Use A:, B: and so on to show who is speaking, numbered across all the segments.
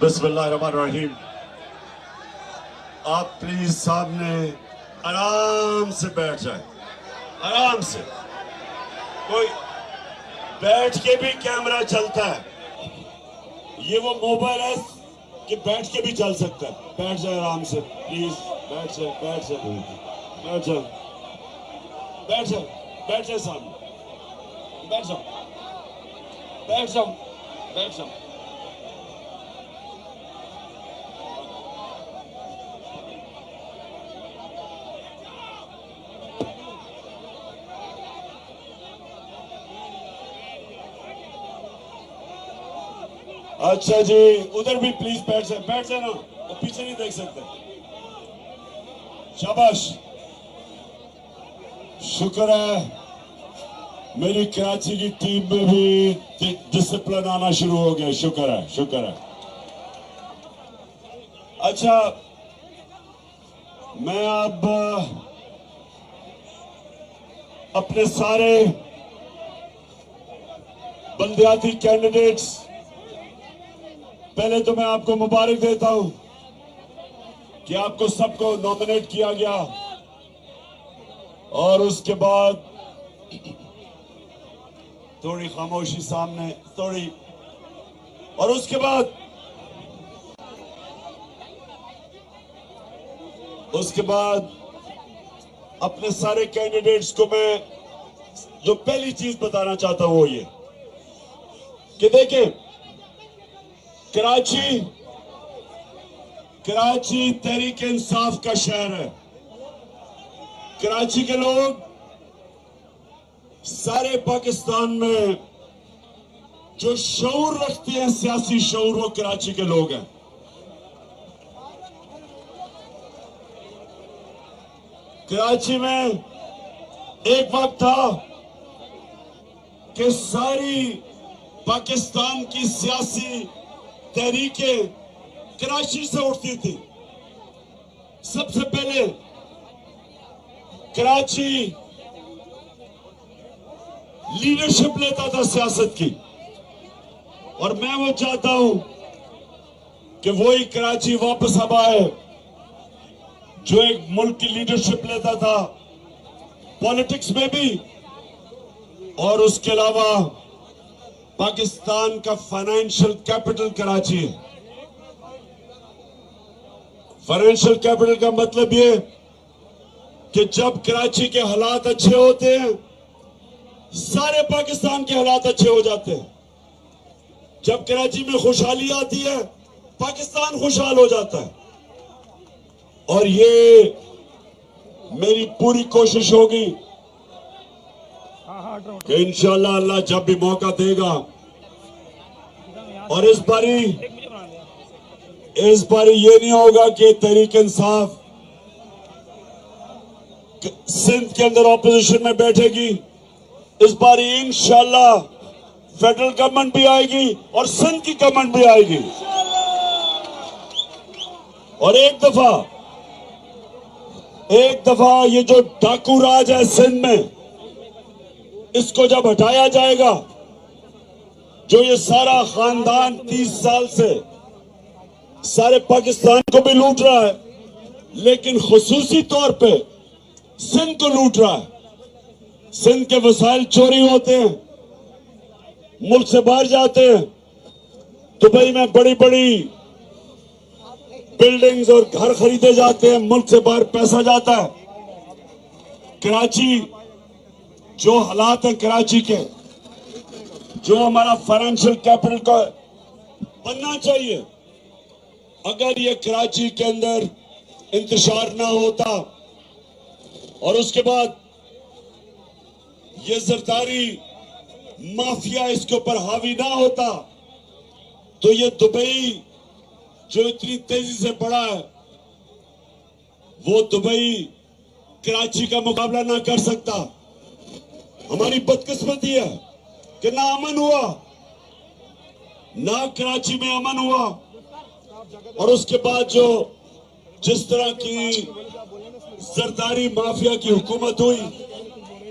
A: बिस्मिल्लाहिर्रहमानिर्रहीम। आप प्लीज सामने आराम से बैठ जाए, आराम से। कोई बैठ के भी कैमरा चलता है, ये वो मोबाइल है कि बैठ के भी चल सकता है। बैठ जाए आराम से प्लीज, बैठ जाए, बैठ जाए, बैठ जाए, बैठ जाए, बैठ जाए सामने, बैठ जाओ, बैठ जाओ, बैठ जाओ। अच्छा जी, उधर भी प्लीज बैठ जाए, बैठ जाए ना, वो पीछे नहीं देख सकते। शाबाश, शुक्र है मेरी कराची की टीम में भी डिसिप्लिन आना शुरू हो गया। शुक्र है, शुक्र है। अच्छा, मैं अब अपने सारे बलदियाती कैंडिडेट्स, पहले तो मैं आपको मुबारक देता हूं कि आपको सबको नॉमिनेट किया गया, और उसके बाद थोड़ी खामोशी सामने, थोड़ी, और उसके बाद अपने सारे कैंडिडेट्स को मैं जो पहली चीज बताना चाहता हूं वो ये कि देखिए, कराची तहरीक इंसाफ का शहर है। कराची के लोग सारे पाकिस्तान में जो शऊर रखते हैं, सियासी शऊर, वो कराची के लोग हैं। कराची में एक वक्त था कि सारी पाकिस्तान की सियासी तहरीकें कराची से उठती थी। सबसे पहले कराची लीडरशिप लेता था सियासत की, और मैं वो चाहता हूं कि वही कराची वापस अब आए जो एक मुल्क की लीडरशिप लेता था, पॉलिटिक्स में भी, और उसके अलावा पाकिस्तान का फाइनेंशियल कैपिटल कराची है। फाइनेंशियल कैपिटल का मतलब ये कि जब कराची के हालात अच्छे होते हैं, सारे पाकिस्तान के हालात अच्छे हो जाते हैं। जब कराची में खुशहाली आती है, पाकिस्तान खुशहाल हो जाता है। और ये मेरी पूरी कोशिश होगी कि इंशाअल्लाह अल्लाह जब भी मौका देगा, और इस बारी ये नहीं होगा कि तहरीक इंसाफ सिंध के अंदर ऑपोजिशन में बैठेगी। इस बारी इंशाअल्लाह फेडरल गवर्नमेंट भी आएगी और सिंध की गवर्नमेंट भी आएगी, और एक दफा ये जो डाकू राज है सिंध में, इसको जब हटाया जाएगा, जो ये सारा खानदान 30 साल से सारे पाकिस्तान को भी लूट रहा है, लेकिन खुसूसी तौर पे सिंध को लूट रहा है। सिंध के वसाइल चोरी होते हैं, मुल्क से बाहर जाते हैं। दुबई में बड़ी बड़ी बिल्डिंग्स और घर खरीदे जाते हैं, मुल्क से बाहर पैसा जाता है। कराची, जो हालात है कराची के, जो हमारा फाइनेंशियल कैपिटल का बनना चाहिए, अगर ये कराची के अंदर इंतशार ना होता, और उसके बाद ये जरदारी माफिया इसके ऊपर हावी ना होता, तो ये दुबई जो इतनी तेजी से बढ़ा है, वो दुबई कराची का मुकाबला ना कर सकता। हमारी बदकिस्मती है कि ना अमन हुआ, ना कराची में अमन हुआ, और उसके बाद जो जिस तरह की जरदारी माफिया की हुकूमत हुई,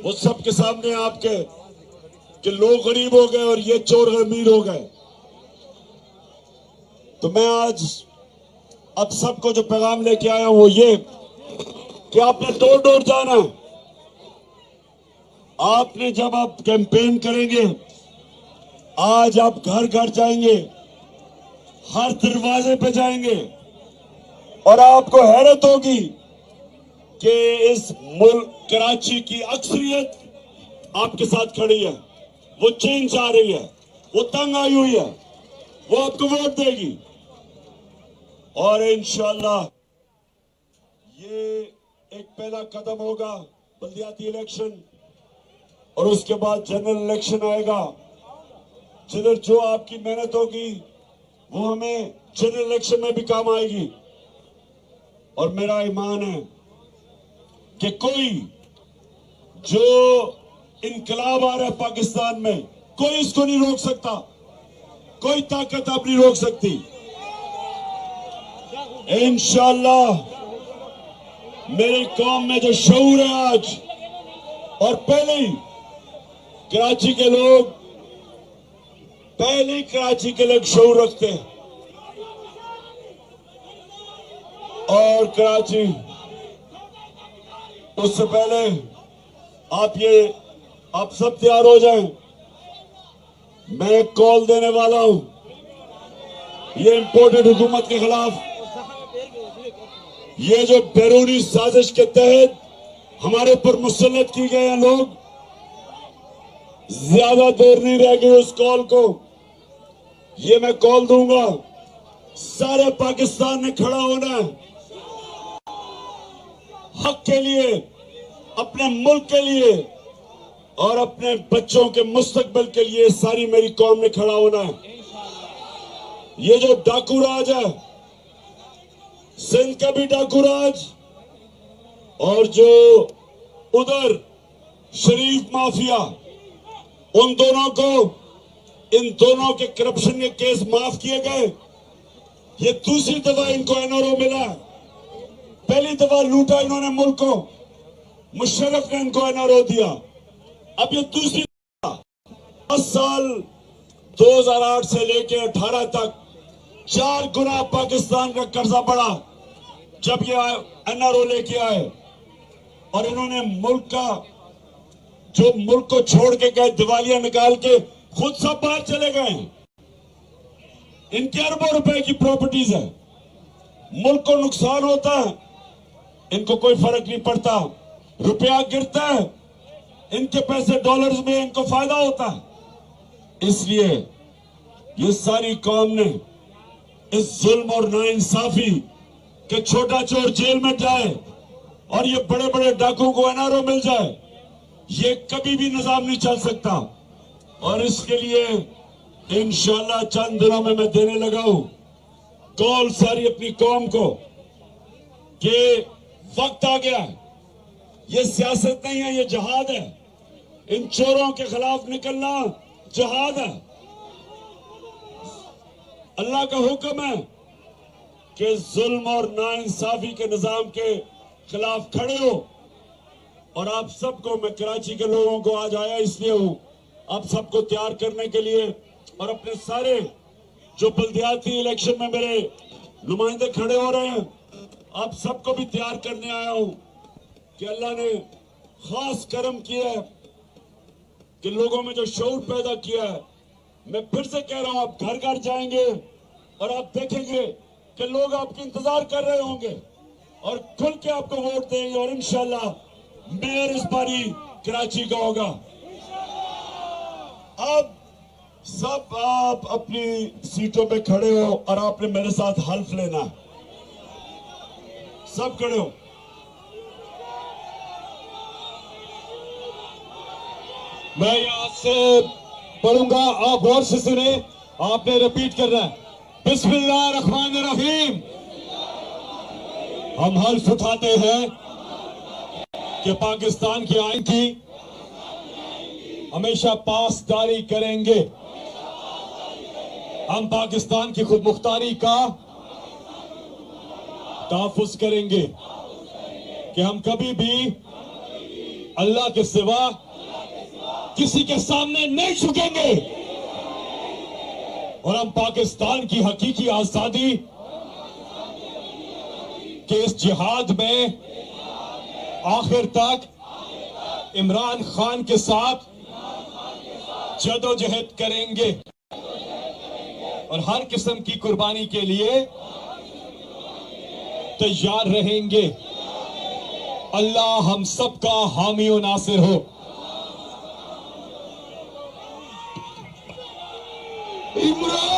A: वो सबके सामने आपके कि लोग गरीब हो गए और ये चोर अमीर हो गए। तो मैं आज अब सबको जो पैगाम लेके आया हूं वो ये कि आपने डोर डोर जाना है। आपने जब आप कैंपेन करेंगे, आज आप घर घर जाएंगे, हर दरवाजे पे जाएंगे और आपको हैरत होगी कि इस मुल्क कराची की अक्सरियत आपके साथ खड़ी है। वो चेंज आ रही है, वो तंग आई हुई है, वो आपको वोट देगी और इंशाल्लाह ये एक पहला कदम होगा बल्दियाती इलेक्शन और उसके बाद जनरल इलेक्शन आएगा। जिधर जो आपकी मेहनत होगी वो हमें जनरल इलेक्शन में भी काम आएगी और मेरा ईमान है कि कोई जो इनकलाब आ रहा है पाकिस्तान में, कोई इसको नहीं रोक सकता, कोई ताकत आप नहीं रोक सकती। इंशाअल्लाह मेरी कौम में जो शऊर है आज, और पहले ही कराची के लोग शऊर रखते हैं और कराची उससे पहले आप सब तैयार हो जाएं। मैं एक कॉल देने वाला हूं ये इंपोर्टेड हुकूमत के खिलाफ। ये जो बैरूनी साजिश के तहत हमारे ऊपर मुसल्लत की गए हैं लोग, ज्यादा देर नहीं रह गई उस कॉल को। ये मैं कॉल दूंगा, सारे पाकिस्तान ने खड़ा होना है हक के लिए, अपने मुल्क के लिए और अपने बच्चों के मुस्तकबिल के लिए। सारी मेरी कौम ने खड़ा होना है। ये जो डाकू राज है, सिंध का भी डाकू राज और जो उधर शरीफ माफिया, उन दोनों को, इन दोनों के करप्शन के केस माफ किए गए। ये दूसरी दफा इनको एनआरओ मिला। पहली दफा लूटा इन्होंने मुल्क को, मुशर्रफ ने इनको एनआरओ दिया। अब ये दूसरी दफा 10 साल 2008 से लेकर 18 तक 4 गुना पाकिस्तान का कर्जा बढ़ा जब ये एनआरओ लेके आए और इन्होंने मुल्क को छोड़ के गए, दिवालिया निकाल के खुद सब बाहर चले गए। इनके अरबों रुपए की प्रॉपर्टीज है, मुल्क को नुकसान होता है, इनको कोई फर्क नहीं पड़ता। रुपया गिरता है, इनके पैसे डॉलर्स में इनको फायदा होता है। इसलिए ये सारी कौम ने इस जुल्म और नाइंसाफी के छोटा चोर जेल में जाए और ये बड़े बड़े डाकुओं को एनआरओ मिल जाए, ये कभी भी निजाम नहीं चल सकता। और इसके लिए इंशाअल्लाह चंद दिनों में मैं देने लगा हूं कॉल सारी अपनी कौम को कि वक्त आ गया है। ये सियासत नहीं है, ये जहाद है। इन चोरों के खिलाफ निकलना जहाद है। अल्लाह का हुक्म है कि जुल्म और नाइंसाफी के निजाम के खिलाफ खड़े हो। और आप सबको, मैं कराची के लोगों को आज आया इसलिए हूं, आप सबको तैयार करने के लिए और अपने सारे जो बल्दियाती इलेक्शन में मेरे नुमाइंदे खड़े हो रहे हैं, आप सबको भी तैयार करने आया हूं कि अल्लाह ने खास करम किया है कि लोगों में जो शऊर पैदा किया है। मैं फिर से कह रहा हूं, आप घर घर जाएंगे और आप देखेंगे कि लोग आपके इंतजार कर रहे होंगे और खुल के आपको वोट देंगे और इंशाल्लाह मेयर इस बारी कराची का होगा। अब सब आप अपनी सीटों पे खड़े हो और आपने मेरे साथ हल्फ लेना है। सब खड़े हो।
B: मैं यहां से पढ़ूंगा, आप गौर से सुने। आपने रिपीट करना है, बिस्मिल्लाहिर्रहमानिर्रहीम। हम हल्फ उठाते हैं कि पाकिस्तान की आइन की हमेशा पासदारी करेंगे। हम पाकिस्तान की खुद मुख्तारी का तहफ्फुज करेंगे कि हम कभी भी अल्लाह के सिवा किसी के सामने नहीं झुकेंगे। और हम पाकिस्तान की हकीकी आजादी के इस जिहाद में आखिर तक इमरान खान के साथ जदोजहद करेंगे और हर किस्म की कुर्बानी के लिए तैयार रहेंगे। अल्लाह हम सबका हामी और नासिर हो।
A: इमरान